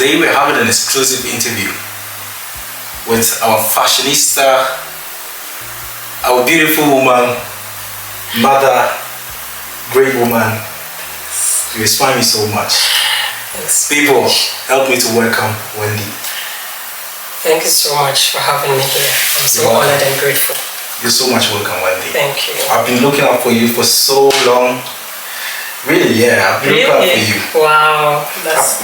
today we're having an exclusive interview with our fashionista, our beautiful woman, mother, great woman. You inspire me so much. Yes. People, help me to welcome Wendy. Thank you so much for having me here. I'm so honored and grateful. You're so much welcome, Wendy. Thank you. I've been looking out for you for so long. Really, yeah, I've been looking out for you. Wow.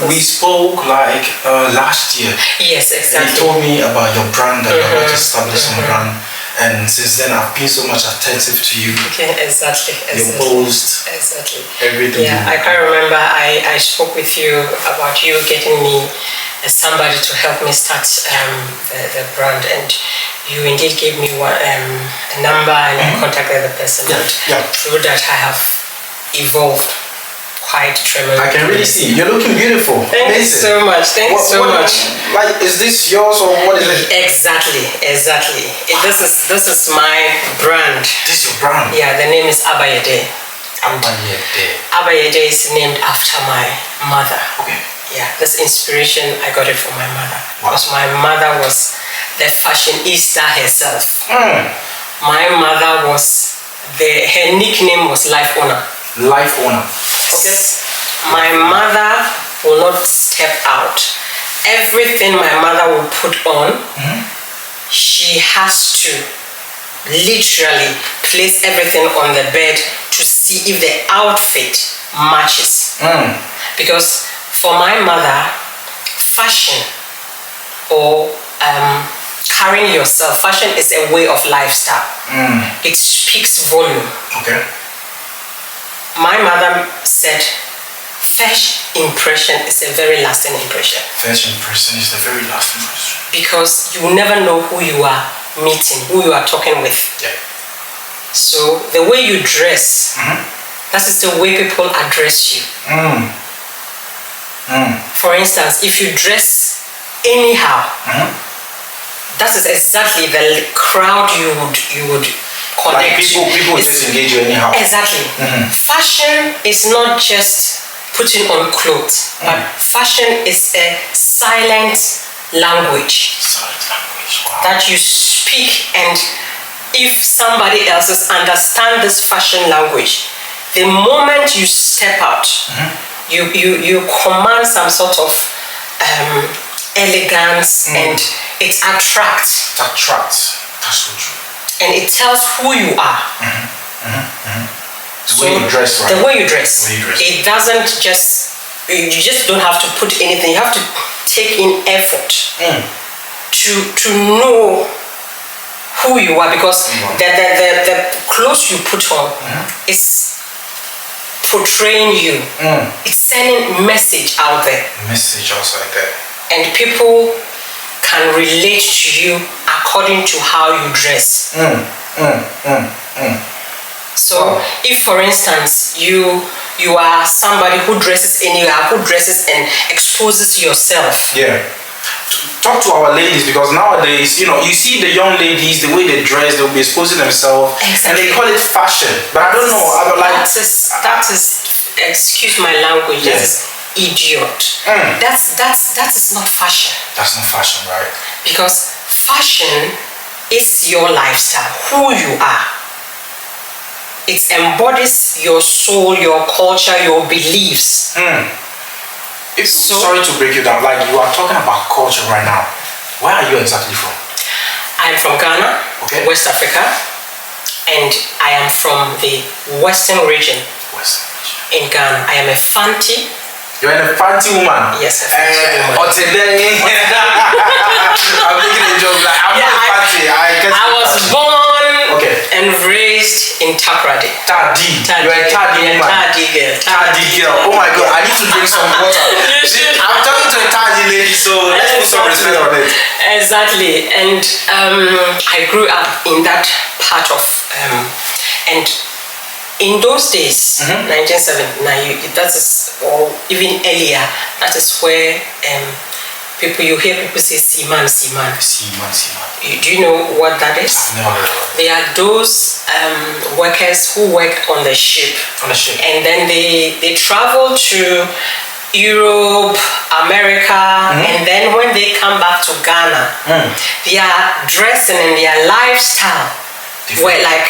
We spoke like last year. Yes, exactly. You told me about your brand, that you're about to establish some brand. And since then, I've been so much attentive to you. Okay, exactly. Your post. Exactly. Everything. Yeah, I can remember I spoke with you about you getting me somebody to help me start the brand, and you indeed gave me a number and contacted the person. Yeah. Through that, I have evolved quite tremendously. I can really see. You're looking beautiful. Thank you so much. Thank you so much. Like, is this yours or what is it? Exactly. This is my brand. This is your brand? Yeah, the name is Abayedei. Abayedei. Abayedei is named after my mother. Okay. Yeah, this inspiration, I got it from my mother. Wow. Because my mother was the fashionista herself. My mother was, her nickname was Life Owner. Life Owner. Because my mother will not step out. Everything my mother will put on, she has to literally place everything on the bed to see if the outfit matches. Because for my mother, fashion or carrying yourself, fashion is a way of lifestyle. It speaks volume. Okay. My mother said, first impression is a very lasting impression. First impression is the very lasting impression. Because you never know who you are meeting, who you are talking with. Yeah. So the way you dress, that is the way people address you. For instance, if you dress anyhow, that is exactly the crowd you would connect. Like people just engage you anyhow. Exactly. Fashion is not just putting on clothes, but fashion is a silent language. Silent language. Wow. That you speak, and if somebody else understand this fashion language, the moment you step out, you command some sort of elegance, and it attracts. It attracts. That's so true. And it tells who you are. The way you dress, right? The way you dress. The way you dress. It doesn't just, you just don't have to put anything. You have to take in effort to know who you are, because the clothes you put on is portraying you. It's sending message out there. Message outside there. And people can relate to you according to how you dress. So if, for instance, you are somebody who dresses anywhere, who dresses and exposes yourself. Yeah. Talk to our ladies, because nowadays, you see the young ladies, the way they dress, they'll be exposing themselves, and they call it fashion. But I don't know. I don't like. That is, excuse my language. That is idiot. That is not fashion. That's not fashion, right? Because fashion is your lifestyle, who you are. It embodies your soul, your culture, your beliefs. Sorry to break you down. Like, you are talking about culture right now. Where are you exactly from? I'm from Ghana, West Africa, and I am from the Western region. In Ghana. I am a Fanti. You're a Fanti woman? Yes, a Fanti woman. I'm making a joke. Like, I'm not a Fanti. I was born and raised in Takoradi. Tadi. You're a Tadi woman. Tadi girl. Oh my God, I need to drink some water. I'm talking to a Tadi lady, so let's put some respect on it. Exactly. And I grew up in that part of, and in those days, 1979, that is, or even earlier, that is where you hear people say Siman. Do you know what that is? I've never heard of it. They are those workers who work on the ship. On the ship. And then they travel to Europe, America, and then when they come back to Ghana, their dressing and their lifestyle were like,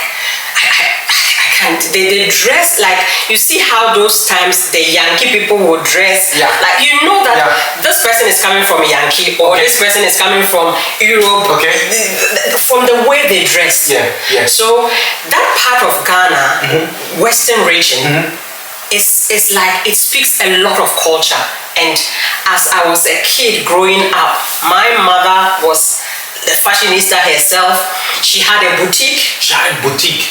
I can't, they dress like, you see how those times the Yankee people would dress, like you know that this person is coming from Yankee or this person is coming from Europe, from the way they dress. So that part of Ghana, Western region, is like, it speaks a lot of culture. And as I was a kid growing up, my mother was the fashionista herself. She had a boutique.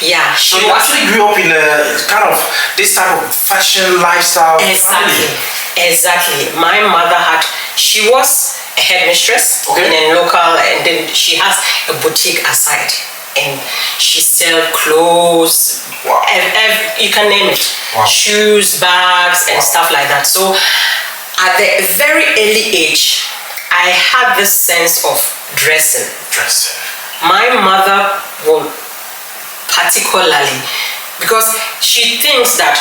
Yeah. So you actually grew up in a kind of this type of fashion lifestyle. Exactly. My mother she was a headmistress in a local, and then she has a boutique aside, and she sells clothes. You can name it. Shoes, bags, and stuff like that. So at the very early age, I had this sense of dressing. My mother will particularly, because she thinks that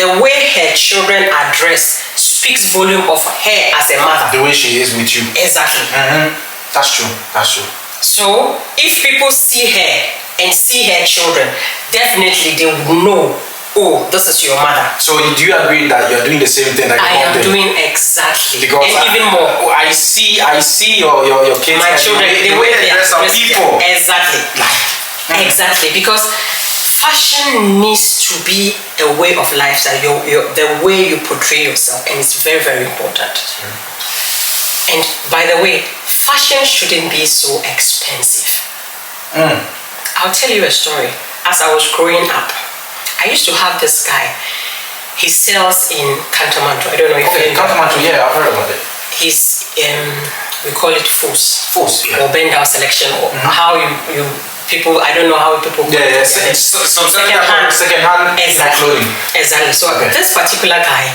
the way her children are dressed speaks volume of her as a mother. The way she is with you. Exactly. That's true. So if people see her and see her children, definitely they will know, oh, this is your mother. So do you agree that you're doing the same thing? Like I am doing exactly, because and even more. I see your kids, my children, the way they dress are people. Exactly, because fashion needs to be a way of lifestyle. The way you portray yourself, and it's very, very important. And by the way, fashion shouldn't be so expensive. I'll tell you a story. As I was growing up, I used to have this guy. He sells in Kantamanto. I don't know if you know. Kantamanto, I've heard about it. He's we call it Fos. Or bend down selection, or how you people, I don't know how people call it. So second-hand clothing. Exactly. So this particular guy,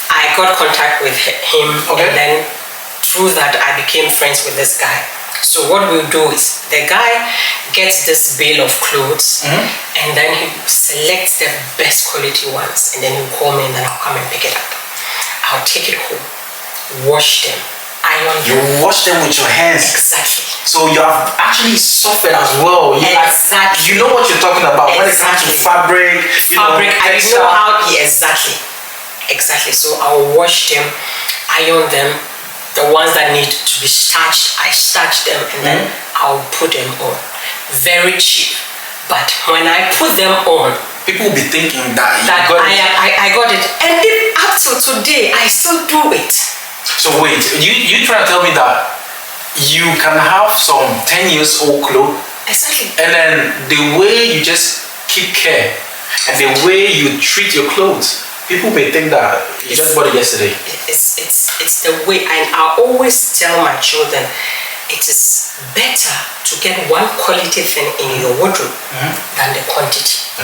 I got contact with him, and then through that I became friends with this guy. So what we'll do is, the guy gets this bale of clothes, and then he selects the best quality ones, and then he'll call me, and then I'll come and pick it up. I'll take it home, wash them, iron them. You wash them with your hands. Exactly. So you have actually suffered as well. You know what you're talking about when it comes to fabric. I know how. Exactly. So I'll wash them, iron them. The ones that need to be starched, I starch them, and then I'll put them on. Very cheap. But when I put them on, people will be thinking that I got it. And up till today, I still do it. So wait, you trying to tell me that you can have some 10 years old clothes, exactly, and then the way you just keep care and the way you treat your clothes, people may think that you just bought it yesterday. It's the way, and I always tell my children, it is better to get one quality thing in your wardrobe than the quantity.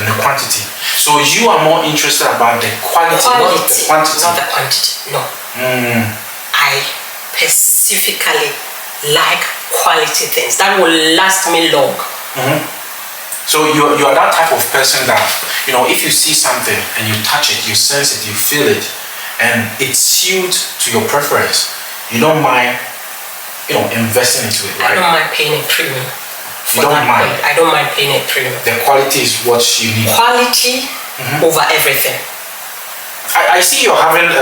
So you are more interested about the quality, not the quantity. Not the quantity, no. I specifically like quality things that will last me long. So you are that type of person that, if you see something and you touch it, you sense it, you feel it, and it suits to your preference, you don't mind, investing into it, right? I don't mind paying a premium. I don't mind paying a premium. The quality is what you need. Quality over everything. I see you're having,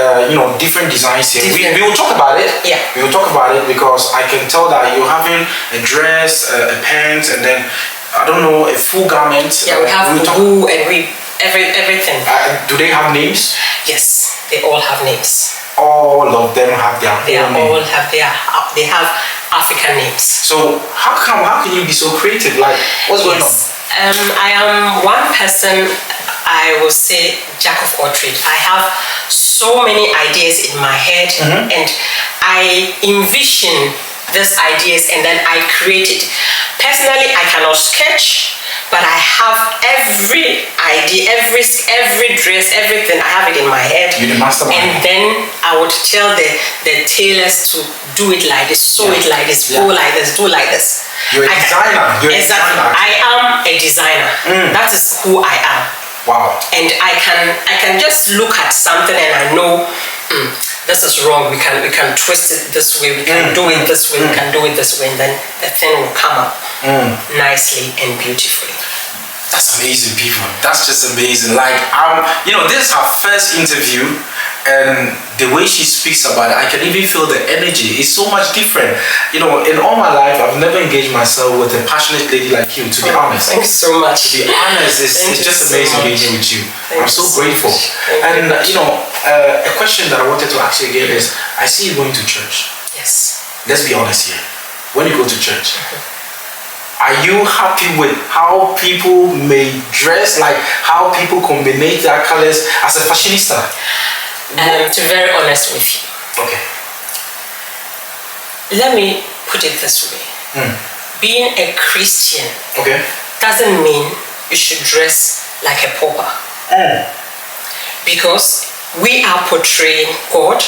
different designs here. We will talk about it. Yeah. We will talk about it because I can tell that you're having a dress, a pants, and then, I don't know, a full garment. Yeah, we have boo and everything. Do they have names? Yes, they all have names. All of them have their own name. They have African names. So how can you be so creative? Like, what's going on? I am one person, I will say, jack of all trades. I have so many ideas in my head, and I envision these ideas and then I create it. Personally, I cannot sketch, but I have every idea, every dress, everything. I have it in my head. You're the mastermind. And then I would tell the tailors to do it like this, sew it like this, go like this, do like this. You're a designer. Exactly. I am a designer. That is who I am. Wow. And I can just look at something and I know this is wrong, we can twist it this way, we can do it this way, we can do it this way, and then the thing will come up nicely and beautifully. That's amazing, people. That's just amazing. Like, this is her first interview, and the way she speaks about it, I can even feel the energy. It's so much different. In all my life, I've never engaged myself with a passionate lady like you, to be honest. Thanks so much. To be honest, it's just amazing engaging with you. I'm so grateful. And, a question that I wanted to ask you again is, I see you going to church. Yes. Let's be honest here. When you go to church, are you happy with how people may dress, like how people combine their colors as a fashionista? To be very honest with you. Okay. Let me put it this way. Being a Christian doesn't mean you should dress like a pauper. Because we are portraying God.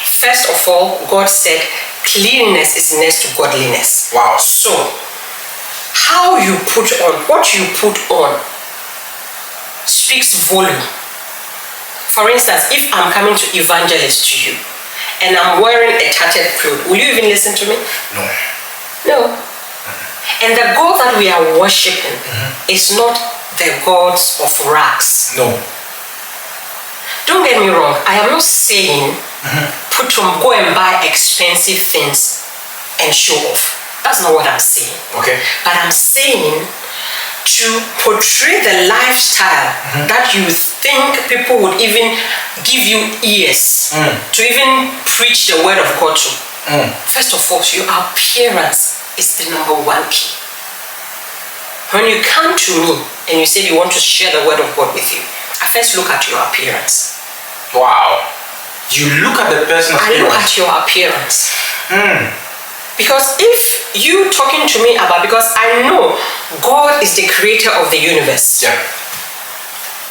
First of all, God said cleanliness is next to godliness. Wow. So, how you put on, what you put on speaks volume. For instance, if I'm coming to evangelist to you and I'm wearing a tattered cloth, will you even listen to me? No. And the God that we are worshiping is not the gods of rags. No. Don't get me wrong, I am not saying go and buy expensive things and show off. That's not what I'm saying. Okay. But I'm saying to portray the lifestyle that you think people would even give you ears to even preach the word of God to. First of all, your appearance is the number one key. When you come to me and you say you want to share the word of God with you, I first look at your appearance. Wow. You look at the person's appearance. I look at your appearance. Because if you talking to me about, because I know God is the creator of the universe. Yeah.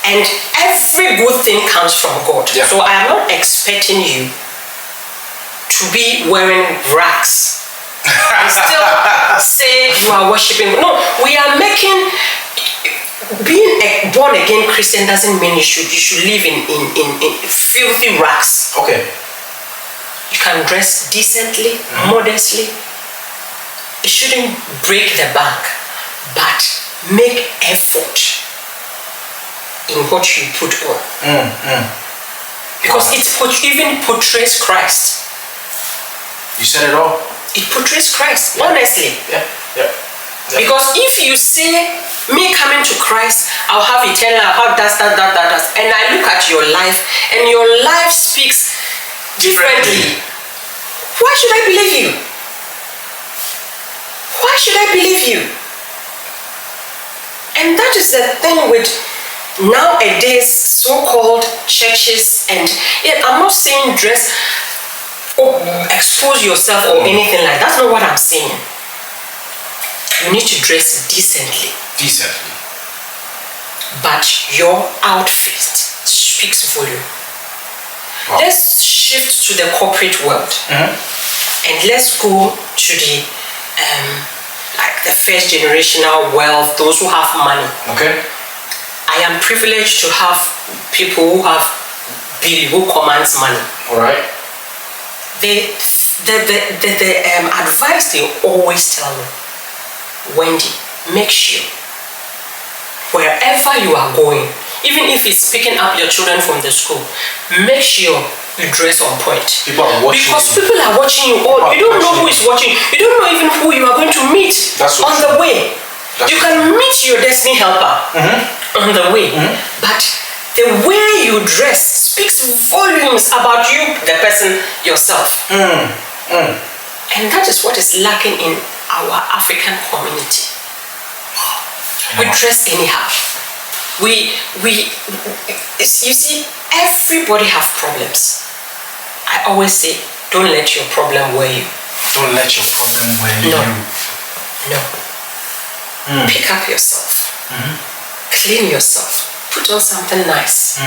And every good thing comes from God. Yeah. So I am not expecting you to be wearing rags. And still say you are worshiping. No, we are making, being a born again Christian doesn't mean you should live in filthy rags. Okay. You can dress decently, modestly. It shouldn't break the bank, but make effort in what you put on. Because it even portrays Christ. You said it all. It portrays Christ, honestly. Yeah. Because if you say, me coming to Christ, I'll have eternal, I'll have that, and I look at your life, and your life speaks differently. Why should I believe you? Why should I believe you? And that is the thing with nowadays so-called churches, and yet I'm not saying dress or expose yourself or anything like that. That's not what I'm saying. You need to dress decently. But your outfit speaks volume. Wow. Let's shift to the corporate world, and let's go to the like the first generational wealth, those who have money. Okay. I am privileged to have people who have Billy, who commands money. All right. The advice they always tell me, Wendy, make sure wherever you are going, even if it's picking up your children from the school, make sure you dress on point. People are watching. Because people are watching you all. You don't know who is watching. You don't know even who you are going to meet on the way. You can meet your destiny helper on the way. But the way you dress speaks volumes about you, the person yourself. And that is what is lacking in our African community. We dress anyhow. You see, everybody have problems. I always say, don't let your problem wear you. Don't let your problem wear you. No. Pick up yourself. Clean yourself. Put on something nice.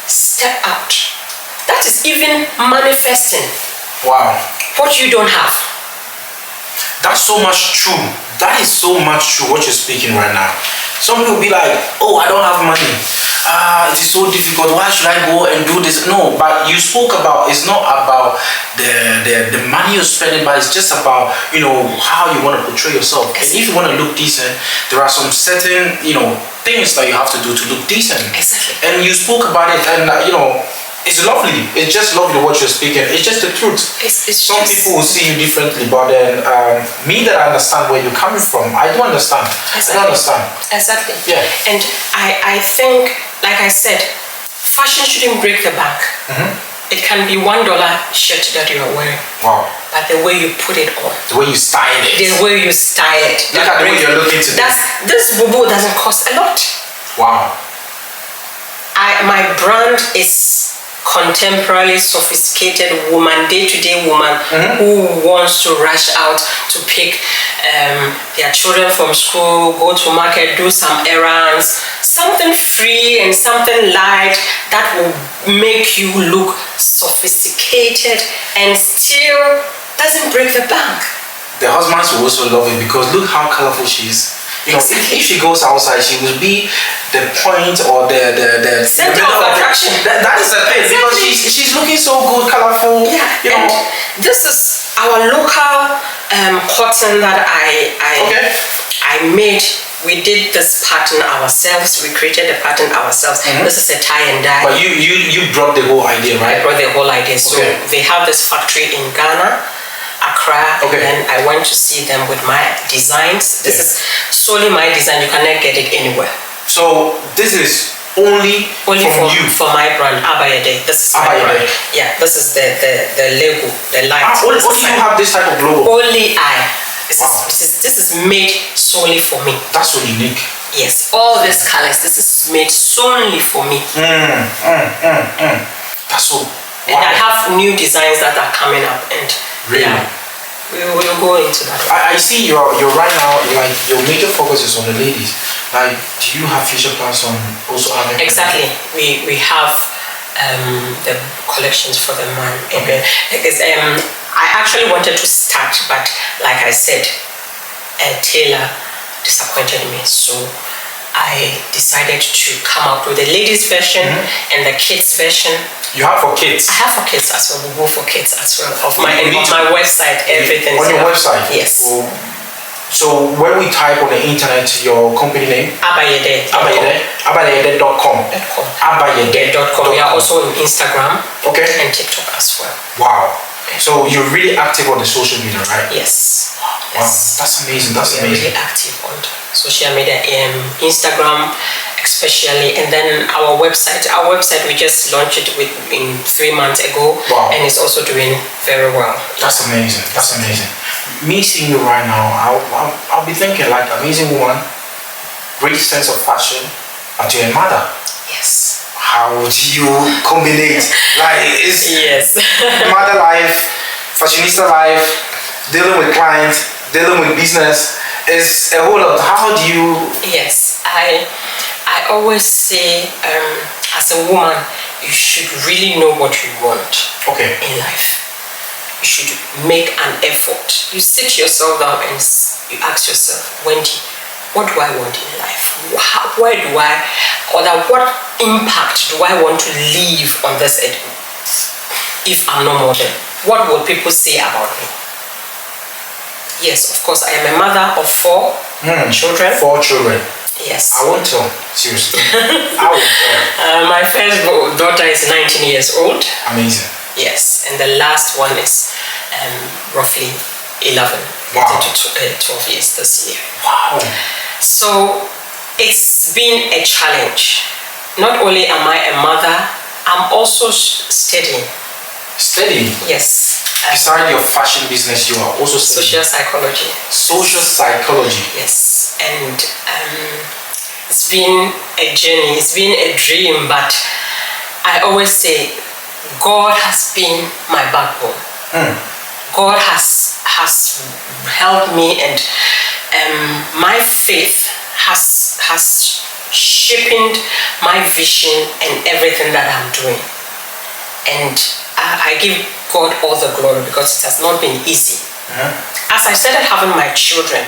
Step out. That is even manifesting. Wow. What you don't have. That's so much true. That is so much true what you're speaking right now. Some people be like, oh, I don't have money. it is so difficult. Why should I go and do this? No, but you spoke about, it's not about the money you're spending, but it's just about, how you want to portray yourself. And if you want to look decent, there are some certain, things that you have to do to look decent. Exactly. And you spoke about it, and it's lovely. It's just lovely what you're speaking. It's just the truth. Some people will see you differently, but then me that I understand where you're coming from, I do understand. Exactly. I do understand. Exactly. Yeah. And I think, like I said, fashion shouldn't break the bank. It can be $1 shirt that you are wearing. Wow. But the way you put it on. The way you style it. The way you style it. Look at the way you're looking today. This bubu doesn't cost a lot. Wow. My brand is contemporary, sophisticated woman, day-to-day woman who wants to rush out to pick their children from school, go to market, do some errands, something free and something light that will make you look sophisticated and still doesn't break the bank. The husbands will also love it because look how colorful she is. If she goes outside, she will be the point or the center of attraction. That is the thing, because she's looking so good, colorful. Yeah, and this is our local cotton that I made. We did this pattern ourselves. We created the pattern ourselves. This is a tie and dye. But you brought the whole idea, right? I brought the whole idea. So they have this factory in Ghana, Accra, and then I went to see them with my designs. This is solely my design. You cannot get it anywhere. So this is only from you? For my brand, Abayedei. This is my brand. Yeah, this is the logo, the light. Only you have this type of logo? Only I. This is made solely for me. That's so unique. Yes, all these colors, this is made solely for me. That's so. And I have new designs that are coming up, and really? We will go into that. I see you're right now, like your major focus is on the ladies. Like, do you have future plans on also having? Exactly. We have the collections for the man. Because I actually wanted to start, but like I said, Taylor disappointed me, so I decided to come up with the ladies version and the kids version. You have for kids? I have for kids as well. We go for kids as well. On my website, everything. On your website? Yes. So when we type on the internet your company name? Abayedei. Abayedei.com. Abayedei.com. We are also on Instagram and TikTok as well. Wow. So you're really active on the social media, right? Yes. Wow, that's amazing. That's amazing. Really active on social media, Instagram especially, and then our website. Our website, we just launched it in 3 months ago, and it's also doing very well. That's amazing. That's amazing. Me seeing you right now, I'll be thinking like amazing woman, great sense of fashion, but you're a mother. Yes. How do you combine? Like, it's mother life, fashionista life, dealing with clients, dealing with business. It's a whole lot. How do you? Yes, I always say, as a woman, you should really know what you want in life. You should make an effort. You sit yourself down and you ask yourself, Wendy, what do I want in life? Where do I, or what impact do I want to leave on this earth if I'm no more than? What will people say about me? Yes, of course, I am a mother of 4 children. 4 children? Yes. I won't tell, seriously. I won't tell. My first daughter is 19 years old. Amazing. Yes, and the last one is roughly 11. Wow. 12 years this year. Wow. So it's been a challenge. Not only am I a mother, I'm also studying. Studying? Yes. Besides your fashion business, you are also studying social psychology. Social psychology. Yes, and it's been a journey. It's been a dream, but I always say God has been my backbone. God has helped me, and my faith has shaped my vision and everything that I'm doing. And I give God all the glory because it has not been easy. As I started having my children,